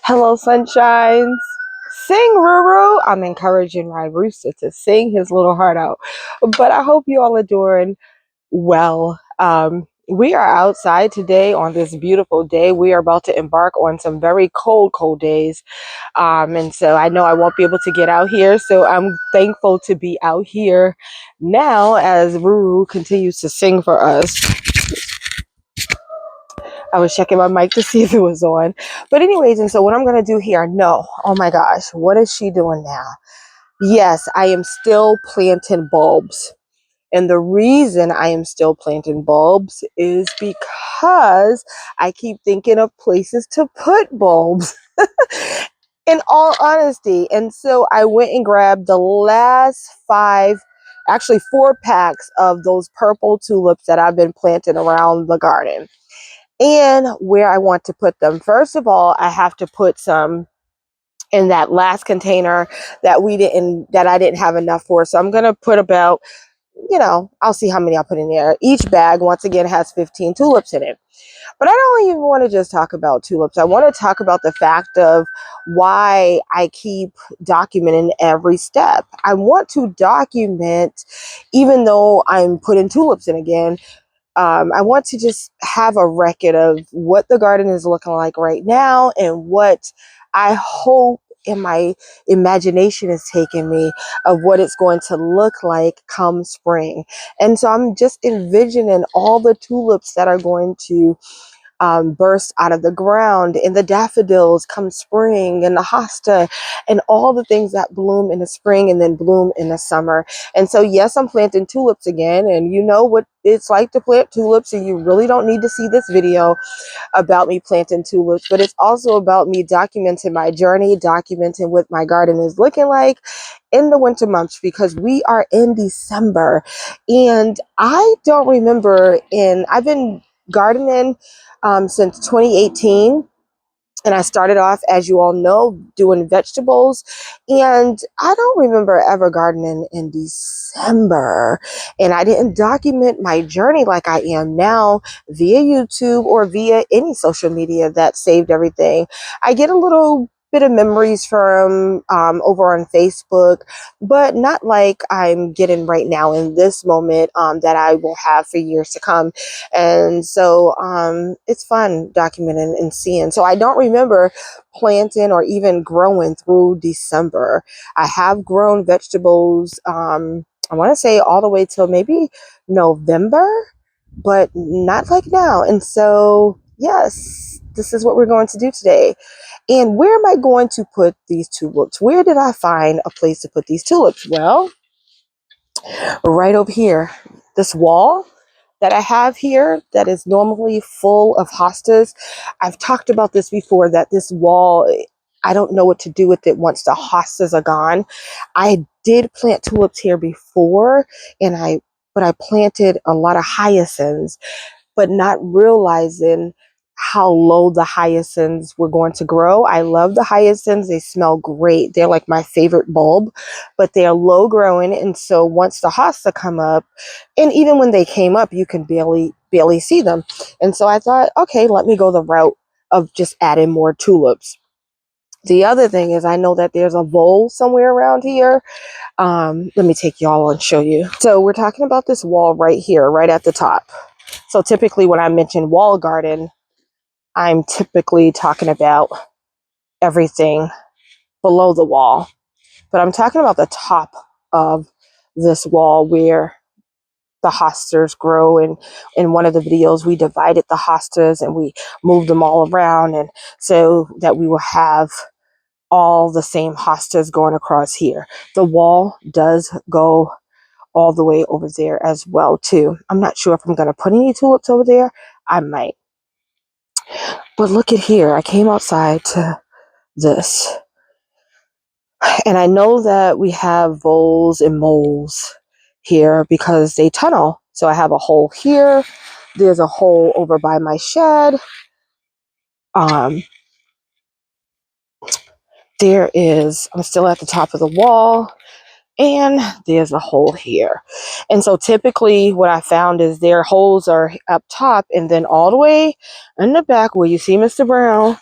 Hello, sunshines. Sing, Ruru. I'm encouraging my rooster to sing his little heart out. But I hope you all are doing well. We are outside today on this beautiful day. We are about to embark on some very cold days. And so I know I won't be able to get out here. So I'm thankful to be out here now as Ruru continues to sing for us. I was checking my mic to see if it was on. But anyways, and so what I'm going to do here, no, oh my gosh, what is she doing now? Yes, I am still planting bulbs. And the reason I am still planting bulbs is because I keep thinking of places to put bulbs. In all honesty. And so I went and grabbed the last actually 4 packs of those purple tulips that I've been planting around the garden and where I want to put them. First of all, I have to put some in that last container that I didn't have enough for. So I'm going to put about, I'll see how many I'll put in there. Each bag, once again, has 15 tulips in it. But I don't even want to just talk about tulips. I want to talk about the fact of why I keep documenting every step. I want to document, even though I'm putting tulips in again, I want to just have a record of what the garden is looking like right now and what I hope in my imagination is taking me of what it's going to look like come spring. And so I'm just envisioning all the tulips that are going to burst out of the ground, and the daffodils come spring, and the hosta, and all the things that bloom in the spring and then bloom in the summer. And so, yes, I'm planting tulips again, and you know what it's like to plant tulips, and you really don't need to see this video about me planting tulips, but it's also about me documenting my journey, documenting what my garden is looking like in the winter months, because we are in December, and I don't remember I've been gardening since 2018. And I started off, as you all know, doing vegetables. And I don't remember ever gardening in December. And I didn't document my journey like I am now via YouTube or via any social media that saved everything. I get a little bit of memories from over on Facebook, but not like I'm getting right now in this moment that I will have for years to come. And so it's fun documenting and seeing. So I don't remember planting or even growing through December. I have grown vegetables, I want to say all the way till maybe November, but not like now. And so, yes, this is what we're going to do today. And where am I going to put these tulips? Where did I find a place to put these tulips? Well, right over here, this wall that I have here that is normally full of hostas. I've talked about this before, that this wall, I don't know what to do with it once the hostas are gone. I did plant tulips here before, but I planted a lot of hyacinths, but not realizing how low the hyacinths were going to grow. I love the hyacinths. They smell great. They're like my favorite bulb, but they're low growing. And so once the hosta come up, and even when they came up, you can barely see them. And so I thought, okay, let me go the route of just adding more tulips. The other thing is, I know that there's a vole somewhere around here. Let me take y'all and show you. So we're talking about this wall right here, right at the top. So typically when I mention wall garden, I'm typically talking about everything below the wall. But I'm talking about the top of this wall where the hostas grow. And in one of the videos, we divided the hostas and we moved them all around, and so that we will have all the same hostas going across here. The wall does go all the way over there as well too. I'm not sure if I'm going to put any tulips over there. I might. But look at here. I came outside to this. And I know that we have voles and moles here because they tunnel. So I have a hole here. There's a hole over by my shed. I'm still at the top of the wall. And there's a hole here. And so typically what I found is their holes are up top, and then all the way in the back where you see Mr. Brown,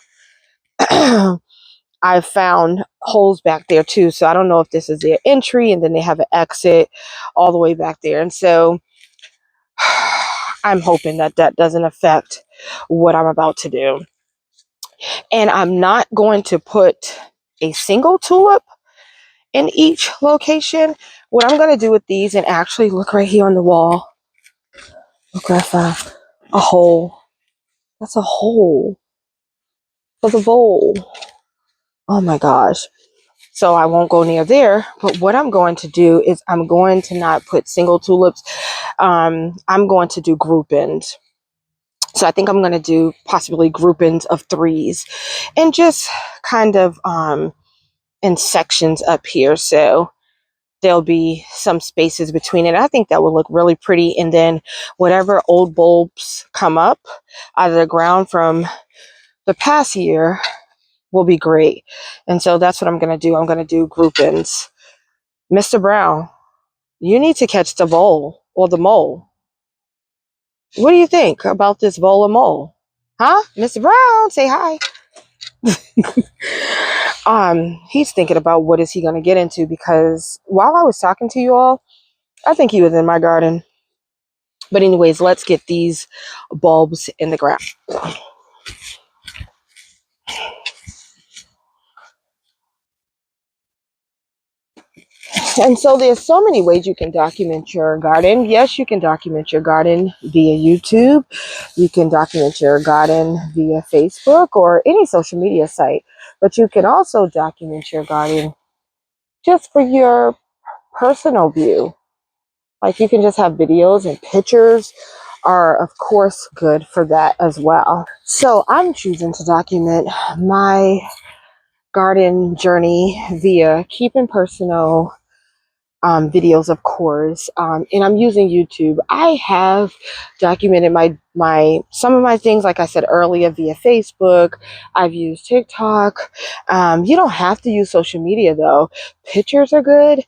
I found holes back there too. So I don't know if this is their entry and then they have an exit all the way back there. And so I'm hoping that that doesn't affect what I'm about to do. And I'm not going to put a single tulip in each location. What I'm going to do with these, and actually look right here on the wall. Look, I found a hole. That's a hole for the bowl. Oh my gosh. So I won't go near there. But what I'm going to do is I'm going to not put single tulips. I'm going to do groupings. So I think I'm going to do possibly groupings of threes and just kind of in sections up here. So there'll be some spaces between it. I think that will look really pretty. And then whatever old bulbs come up out of the ground from the past year will be great. And so that's what I'm going to do. I'm going to do groupings. Mr. Brown, you need to catch the vole or the mole. What do you think about this vole or mole? Huh? Mr. Brown, say hi. He's thinking about what is he going to get into, because while I was talking to you all, I think he was in my garden. But anyways, let's get these bulbs in the ground. And so there's so many ways you can document your garden. Yes, you can document your garden via YouTube. You can document your garden via Facebook or any social media site. But you can also document your garden just for your personal view. Like you can just have videos, and pictures are of course good for that as well. So I'm choosing to document my garden journey via keeping personal videos, of course, and I'm using YouTube. I have documented my some of my things, like I said earlier, via Facebook. I've used TikTok. You don't have to use social media though. Pictures are good.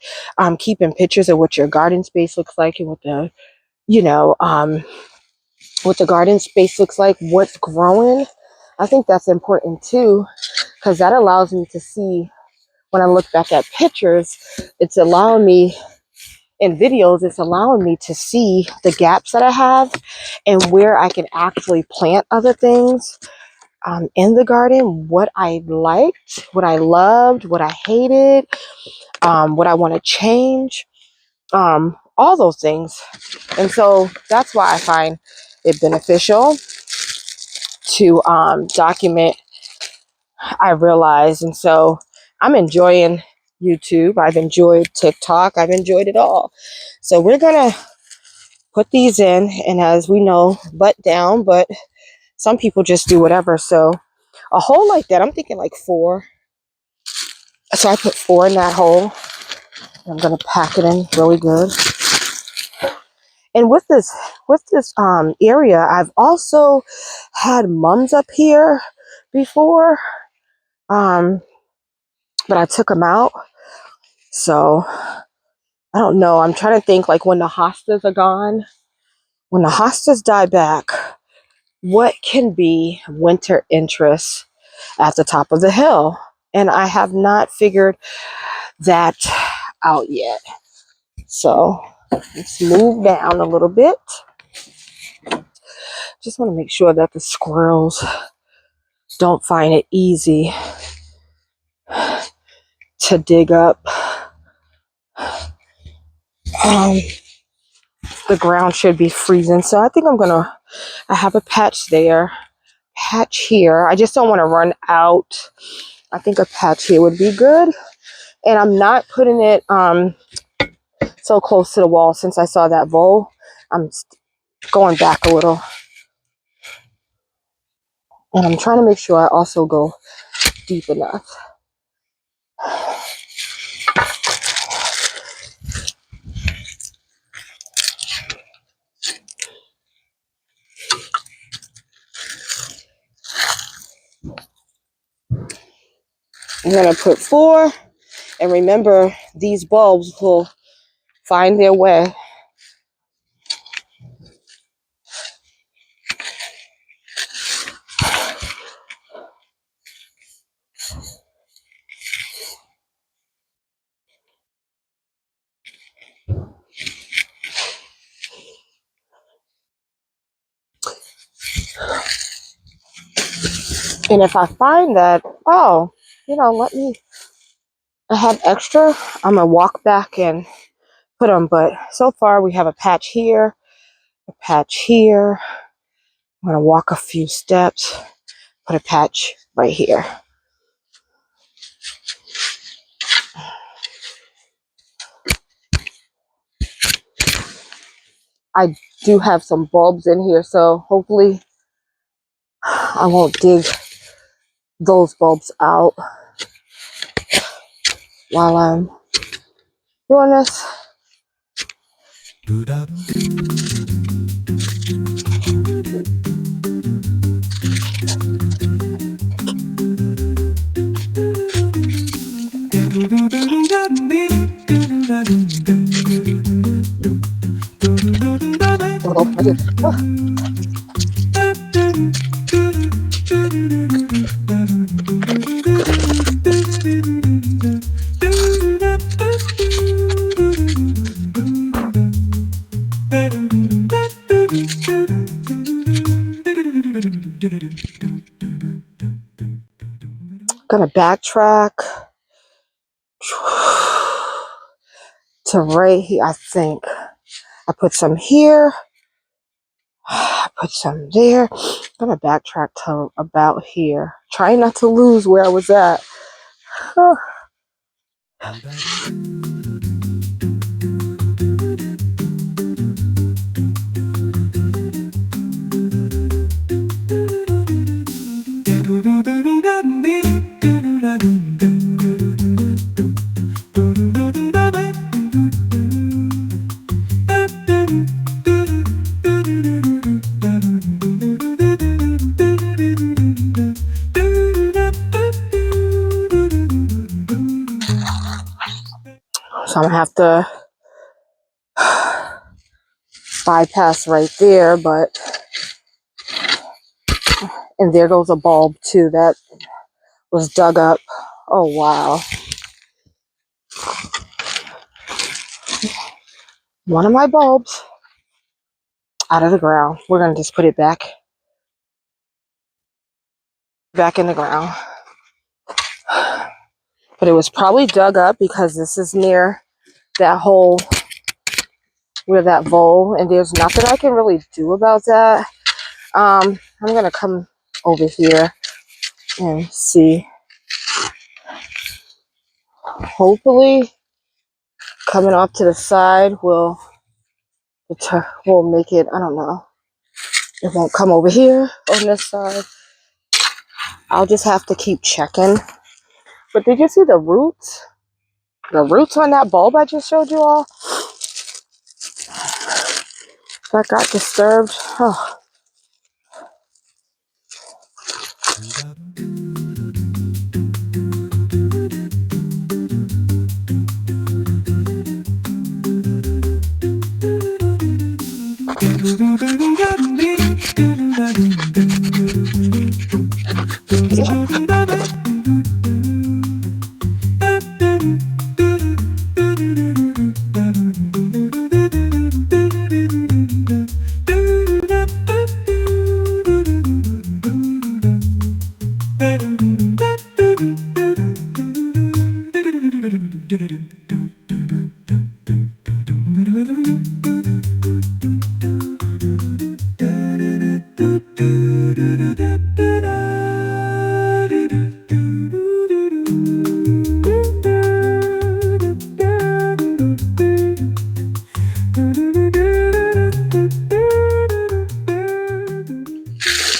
Keeping pictures of what your garden space looks like and what the what the garden space looks like, what's growing. I think that's important too, because that allows me to see when I look back at pictures. It's allowing me in videos, it's allowing me to see the gaps that I have and where I can actually plant other things in the garden, what I liked, what I loved, what I hated, what I want to change, all those things. And so that's why I find it beneficial to document, I realize. And so I'm enjoying YouTube. I've enjoyed TikTok. I've enjoyed it all. So we're going to put these in, and as we know, butt down, but some people just do whatever. So a hole like that, I'm thinking like 4. So I put 4 in that hole. I'm going to pack it in really good. And with this area, I've also had mums up here before, but I took them out. So I don't know. I'm trying to think, like, when the hostas are gone, when the hostas die back, what can be winter interest at the top of the hill? And I have not figured that out yet. So let's move down a little bit. Just want to make sure that the squirrels don't find it easy to dig up. Um, the ground should be freezing. So I think I have a patch there, patch here. I just don't want to run out. I think a patch here would be good. And I'm not putting it so close to the wall. Since I saw that vole, I'm going back a little. And I'm trying to make sure I also go deep enough. I'm going to put 4. And remember, these bulbs will find their way. And if I find that, oh, you know, I have extra, I'm gonna walk back and put them. But so far we have a patch here, a patch here. I'm gonna walk a few steps, put a patch right here. I do have some bulbs in here, so hopefully I won't dig those bulbs out while I'm doing this. Gonna backtrack to right here. I think I put some here, I put some there. I'm gonna backtrack to about here. Try not to lose where I was at. So I'm gonna have to bypass right there, but and there goes a bulb too that was dug up. Oh wow. One of my bulbs out of the ground. We're gonna just put it back in the ground. But it was probably dug up because this is near that hole where that vole, and there's nothing I can really do about that. I'm gonna come over here and see. Hopefully coming off to the side will make it, I don't know. It won't come over here on this side. I'll just have to keep checking. But did you see the roots? The roots on that bulb I just showed you all? That got disturbed. Oh.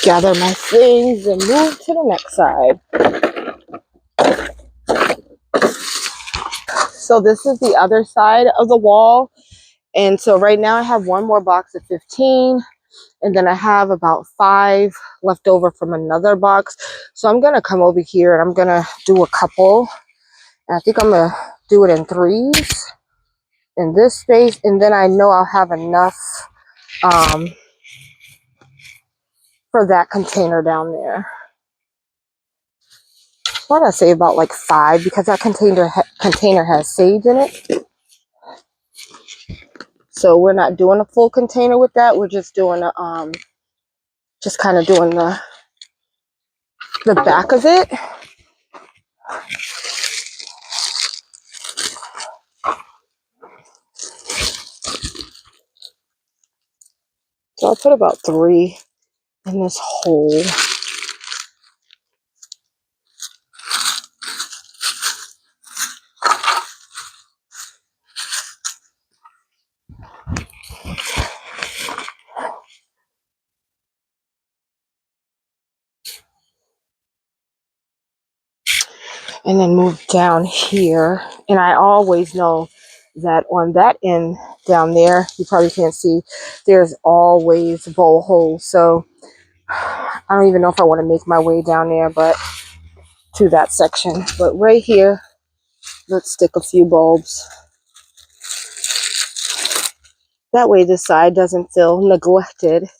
Gather my things and move to the next side. So this is the other side of the wall. And so right now I have one more box of 15. And then I have about 5 left over from another box. So I'm going to come over here and I'm going to do a couple. And I think I'm going to do it in 3s in this space. And then I know I'll have enough for that container down there. Why did I say about like 5? Because that container has sage in it. So we're not doing a full container with that. We're just doing a just kind of doing the the back of it. So I'll put about 3 in this hole. And then move down here. And I always know that on that end down there, you probably can't see, there's always bowl holes. So I don't even know if I want to make my way down there, but to that section. But right here, let's stick a few bulbs. That way this side doesn't feel neglected.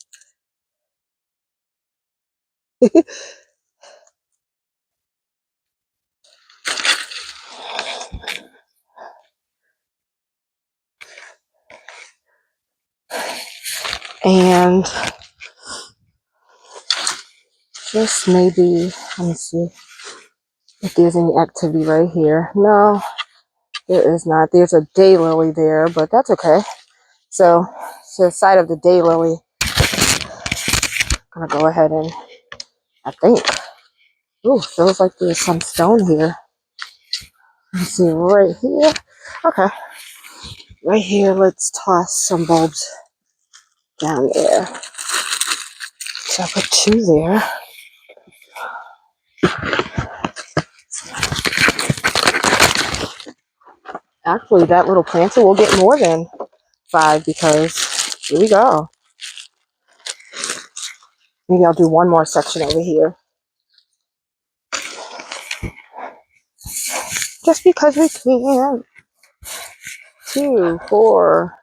And just maybe, let me see if there's any activity right here. No, there is not. There's a daylily there, but that's okay. So to the side of the daylily, I'm gonna go ahead and, I think, ooh, feels like there's some stone here. Let's see, right here. Okay, right here, let's toss some bulbs down there. So I put 2 there. Actually, that little planter will get more than 5 because here we go. Maybe I'll do one more section over here. Just because we can. 2, 4,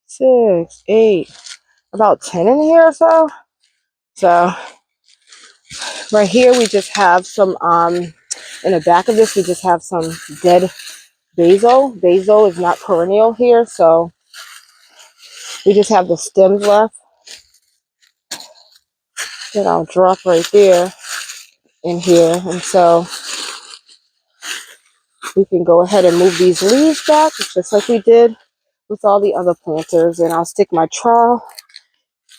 6, 8, about 10 in here or so. So right here we just have some, in the back of this we just have some dead basil. Basil is not perennial here, so we just have the stems left. That I'll drop right there in here. And so we can go ahead and move these leaves back just like we did with all the other planters. And I'll stick my trowel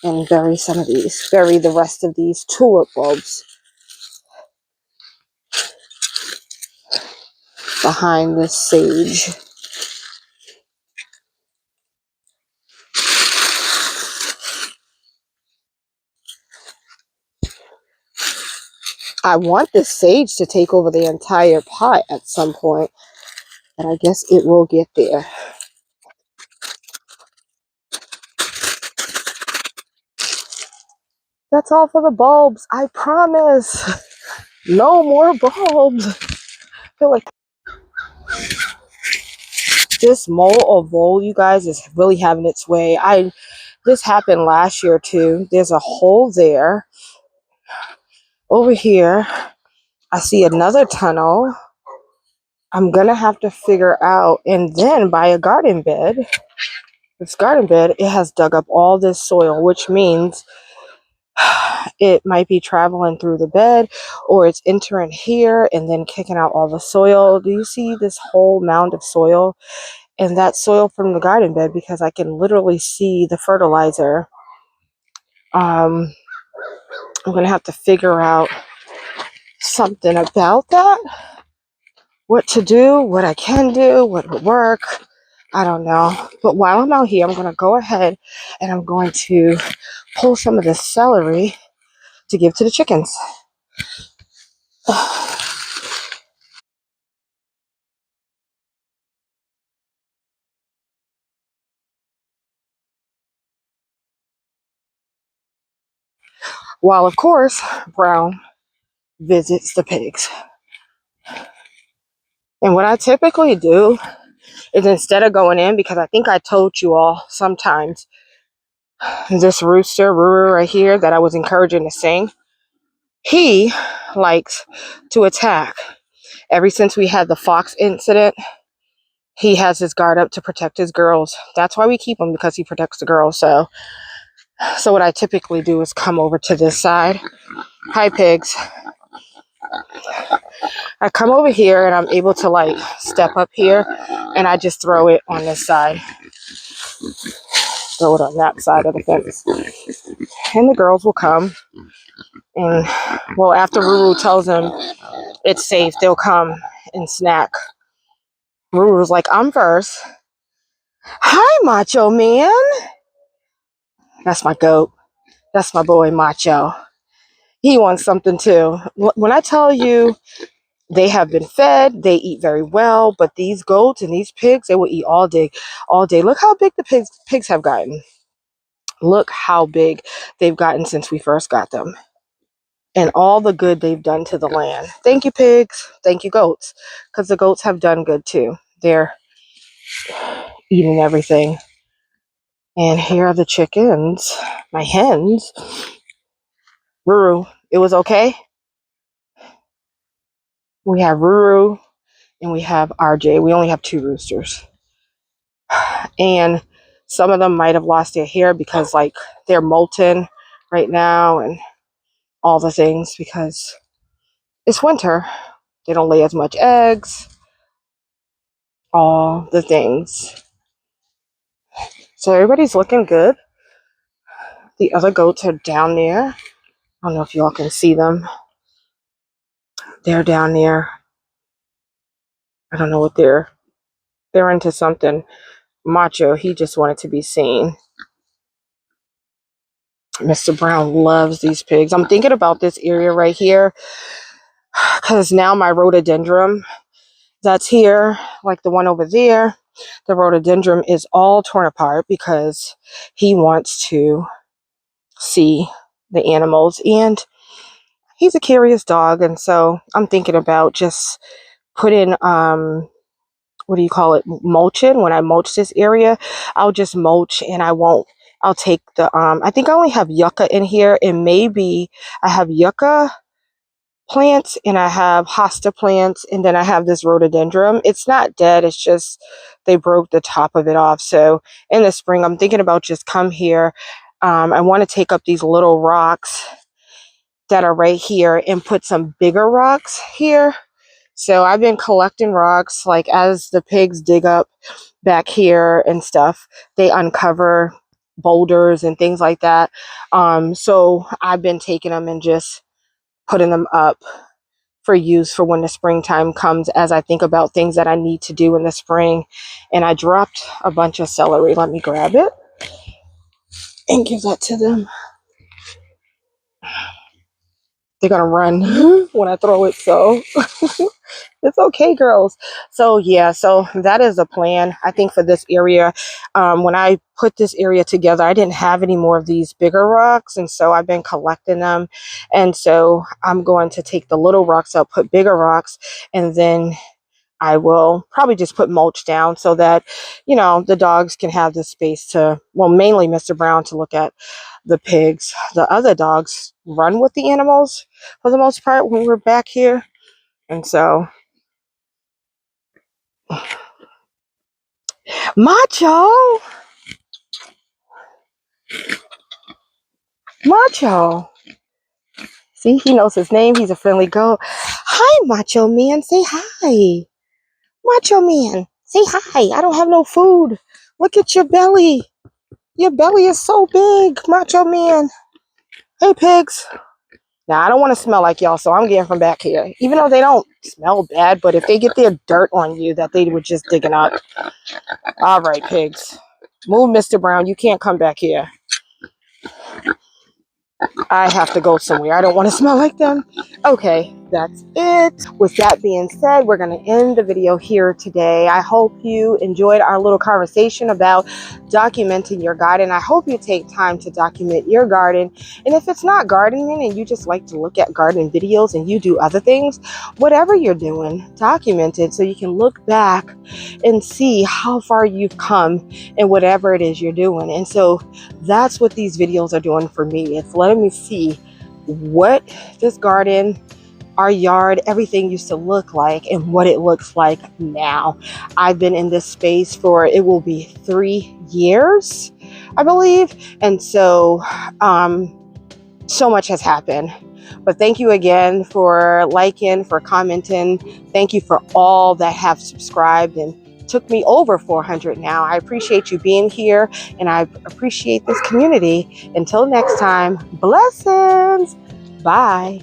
and bury the rest of these tulip bulbs behind this sage. I want this sage to take over the entire pot at some point, and I guess it will get there. That's all for the bulbs. I promise. No more bulbs. I feel like this mole or vole, you guys, is really having its way. This happened last year too. There's a hole there. Over here, I see another tunnel. I'm gonna have to figure out, and then by a garden bed. This garden bed, it has dug up all this soil, which means it might be traveling through the bed, or it's entering here and then kicking out all the soil. Do you see this whole mound of soil? And that soil from the garden bed, because I can literally see the fertilizer. I'm gonna have to figure out something about that. What to do, what I can do, what would work. I don't know. But while I'm out here, I'm going to go ahead and I'm going to pull some of the celery to give to the chickens. While, of course, Brown visits the pigs. And what I typically do is, instead of going in, because I think I told you all sometimes, this rooster, Ruru right here, that I was encouraging to sing, he likes to attack. Ever since we had the fox incident, he has his guard up to protect his girls. That's why we keep him, because he protects the girls. So what I typically do is come over to this side. Hi, pigs. I come over here and I'm able to like step up here and I just throw it on this side. Throw it on that side of the fence. And the girls will come and, well, after Ruru tells them it's safe, they'll come and snack. Ruru's like, I'm first. Hi, Macho Man. That's my goat. That's my boy, Macho. He wants something too. When I tell you they have been fed, they eat very well, but these goats and these pigs, they will eat all day, all day. Look how big the pigs have gotten. Look how big they've gotten since we first got them. And all the good they've done to the land. Thank you, pigs. Thank you, goats. Because the goats have done good too. They're eating everything. And here are the chickens. My hens. Ruru, it was okay? We have Ruru and we have RJ. We only have 2 roosters. And some of them might have lost their hair because like they're molten right now and all the things because it's winter. They don't lay as much eggs. All the things. So everybody's looking good. The other goats are down there. I don't know if y'all can see them. They're down there. I don't know what they're into something. Macho, he just wanted to be seen. Mr. Brown loves these pigs. I'm thinking about this area right here because now my rhododendron that's here, like the one over there, the rhododendron is all torn apart because he wants to see the animals and he's a curious dog. And so I'm thinking about just putting what do you call it, mulching. When I mulch this area, I'll just mulch and I'll take the I think I only have yucca in here, and maybe I have yucca plants and I have hosta plants, and then I have this rhododendron. It's not dead, it's just they broke the top of it off. So in the spring I'm thinking about just come here. I want to take up these little rocks that are right here and put some bigger rocks here. So I've been collecting rocks, like as the pigs dig up back here and stuff, they uncover boulders and things like that. So I've been taking them and just putting them up for use for when the springtime comes, as I think about things that I need to do in the spring. And I dropped a bunch of celery. Let me grab it and give that to them. They're gonna run when I throw it, so it's okay, girls. So yeah, so that is a plan, I think, for this area. When I put this area together, I didn't have any more of these bigger rocks, and so I've been collecting them. And so I'm going to take the little rocks out, put bigger rocks, and then I will probably just put mulch down so that, you know, the dogs can have the space to, well, mainly Mr. Brown to look at the pigs. The other dogs run with the animals for the most part when we're back here. And so, Macho! Macho! See, he knows his name. He's a friendly goat. Hi, Macho Man. Say hi. Macho Man. Say hi. I don't have no food. Look at your belly. Your belly is so big, Macho Man. Hey, pigs. Now, I don't want to smell like y'all, so I'm getting from back here. Even though they don't smell bad, but if they get their dirt on you, that they were just digging up. All right, pigs. Move, Mr. Brown. You can't come back here. I have to go somewhere. I don't want to smell like them. Okay, that's it. With that being said, we're going to end the video here today. I hope you enjoyed our little conversation about documenting your garden. I hope you take time to document your garden. And if it's not gardening and you just like to look at garden videos and you do other things, whatever you're doing, document it so you can look back and see how far you've come in whatever it is you're doing. And so that's what these videos are doing for me. It's letting me see what this garden, our yard, everything used to look like and what it looks like now. I've been in this space for, it will be 3 years, I believe. And so So much has happened. But thank you again for liking, for commenting. Thank you for all that have subscribed and took me over 400 now. I appreciate you being here, and I appreciate this community. Until next time, blessings. Bye.